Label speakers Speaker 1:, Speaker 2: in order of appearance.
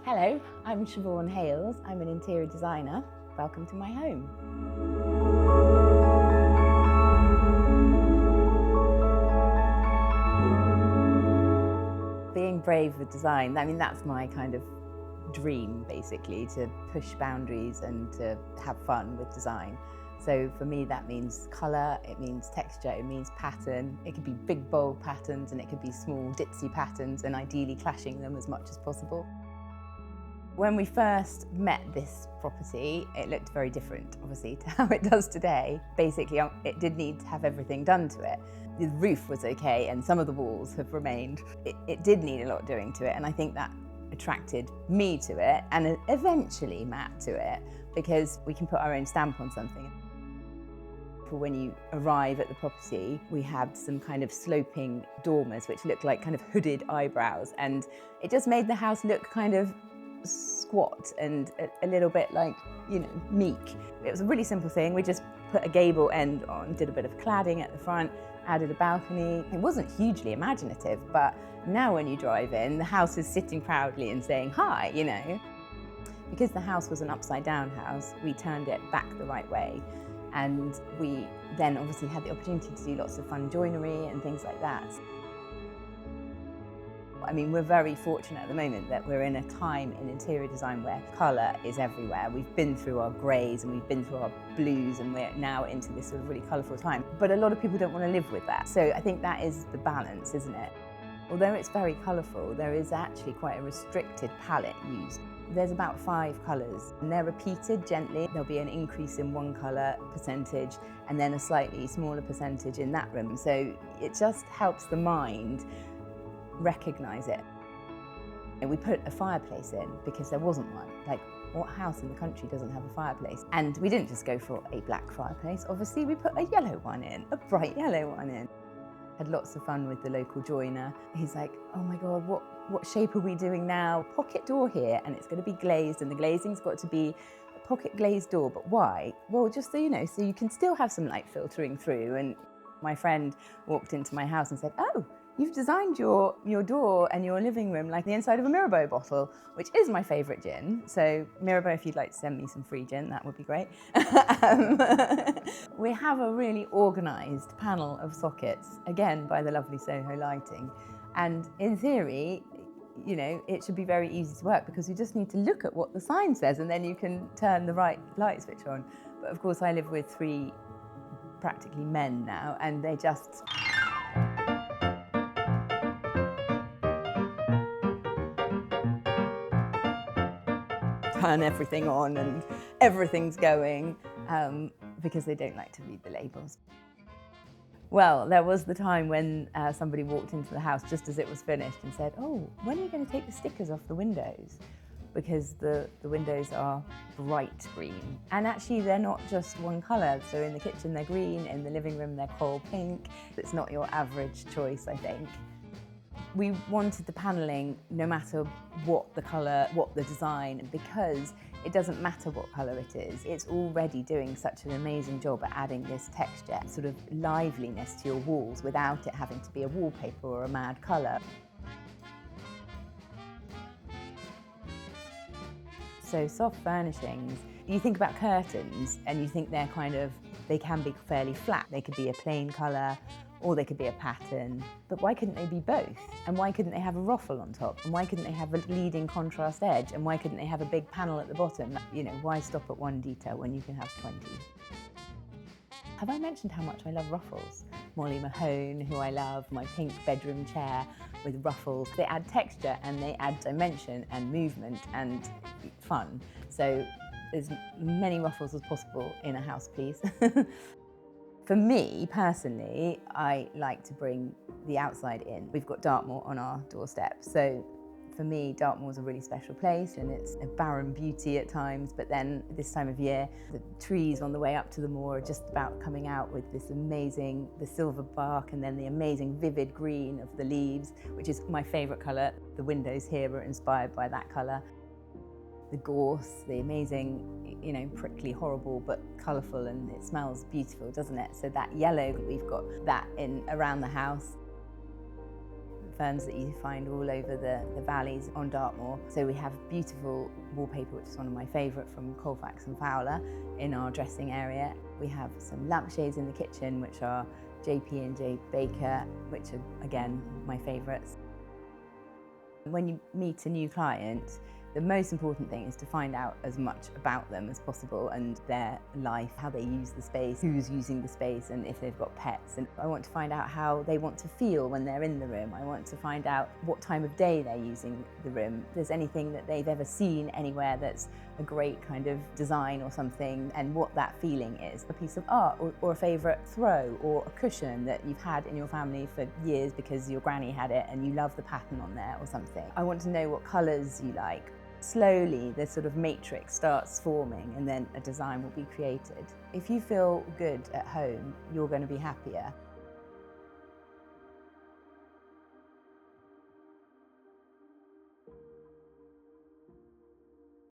Speaker 1: Hello, I'm Siobhan Hayles. I'm an interior designer. Welcome to my home. Being brave with design, I mean, that's my kind of dream, basically, to push boundaries and to have fun with design. So for me, that means colour, it means texture, it means pattern. It could be big, bold patterns and it could be small, ditzy patterns, and ideally clashing them as much as possible. When we first met this property, it looked very different, obviously, to how it does today. Basically, it did need to have everything done to it. The roof was okay, and some of the walls have remained. It did need a lot doing to it, and I think that attracted me to it, and eventually Matt to it, because we can put our own stamp on something. When you arrive at the property, we had some kind of sloping dormers, which looked like kind of hooded eyebrows, and it just made the house look kind of squat and a little bit like, you know, meek. It was a really simple thing. We just put a gable end on, did a bit of cladding at the front, added a balcony. It wasn't hugely imaginative, but now when you drive in, the house is sitting proudly and saying hi, you know. Because the house was an upside down house, we turned it back the right way. And we then obviously had the opportunity to do lots of fun joinery and things like that. I mean, we're very fortunate at the moment that we're in a time in interior design where colour is everywhere. We've been through our greys and we've been through our blues, and we're now into this sort of really colourful time. But a lot of people don't want to live with that. So I think that is the balance, isn't it? Although it's very colourful, there is actually quite a restricted palette used. There's about 5 colours, and they're repeated gently. There'll be an increase in one colour percentage and then a slightly smaller percentage in that room. So it just helps the mind recognise it. And we put a fireplace in because there wasn't one. Like, what house in the country doesn't have a fireplace? And we didn't just go for a black fireplace, obviously we put a yellow one in, a bright yellow one in. Had lots of fun with the local joiner. He's like, oh my God, what shape are we doing now? Pocket door here, and it's going to be glazed, and the glazing's got to be a pocket glazed door, but why? Well, just so you know, so you can still have some light filtering through. And my friend walked into my house and said, oh, you've designed your door and your living room like the inside of a Mirabeau bottle, which is my favourite gin. So Mirabeau, if you'd like to send me some free gin, that would be great. We have a really organised panel of sockets, again by the lovely Soho Lighting. And in theory, you know, it should be very easy to work because you just need to look at what the sign says and then you can turn the right light switch on. But of course I live with 3 practically men now, and they just turn everything on and everything's going because they don't like to read the labels. Well, there was the time when somebody walked into the house just as it was finished and said, oh, when are you going to take the stickers off the windows? Because the windows are bright green. And actually they're not just one colour. So in the kitchen they're green, in the living room they're coral pink. It's not your average choice, I think. We wanted the panelling no matter what the colour, what the design, because it doesn't matter what colour it is. It's already doing such an amazing job at adding this texture, sort of liveliness to your walls without it having to be a wallpaper or a mad colour. So soft furnishings, you think about curtains and you think they can be fairly flat. They could be a plain colour or they could be a pattern, but why couldn't they be both? And why couldn't they have a ruffle on top? And why couldn't they have a leading contrast edge? And why couldn't they have a big panel at the bottom? You know, why stop at one detail when you can have 20? Have I mentioned how much I love ruffles? Molly Mahone, who I love, my pink bedroom chair with ruffles. They add texture and they add dimension and movement and fun. So as many ruffles as possible in a house, please. For me, personally, I like to bring the outside in. We've got Dartmoor on our doorstep, so For me, Dartmoor's a really special place and it's a barren beauty at times, but then this time of year, the trees on the way up to the moor are just about coming out with this amazing, the silver bark and then the amazing vivid green of the leaves, which is my favourite colour. The windows here are inspired by that colour. The gorse, the amazing, prickly, horrible, but colourful, and it smells beautiful, doesn't it? So that yellow, we've got that in around the house. Ferns that you find all over the valleys on Dartmoor. So we have beautiful wallpaper, which is one of my favourite, from Colfax and Fowler in our dressing area. We have some lampshades in the kitchen, which are JP&J Baker, which are, again, my favourites. When you meet a new client, the most important thing is to find out as much about them as possible and their life, how they use the space, who's using the space, and if they've got pets. And I want to find out how they want to feel when they're in the room. I want to find out what time of day they're using the room. If there's anything that they've ever seen anywhere that's a great kind of design or something, and what that feeling is. A piece of art or a favourite throw or a cushion that you've had in your family for years because your granny had it and you love the pattern on there or something. I want to know what colours you like. Slowly, the sort of matrix starts forming and then a design will be created. If you feel good at home, you're going to be happier.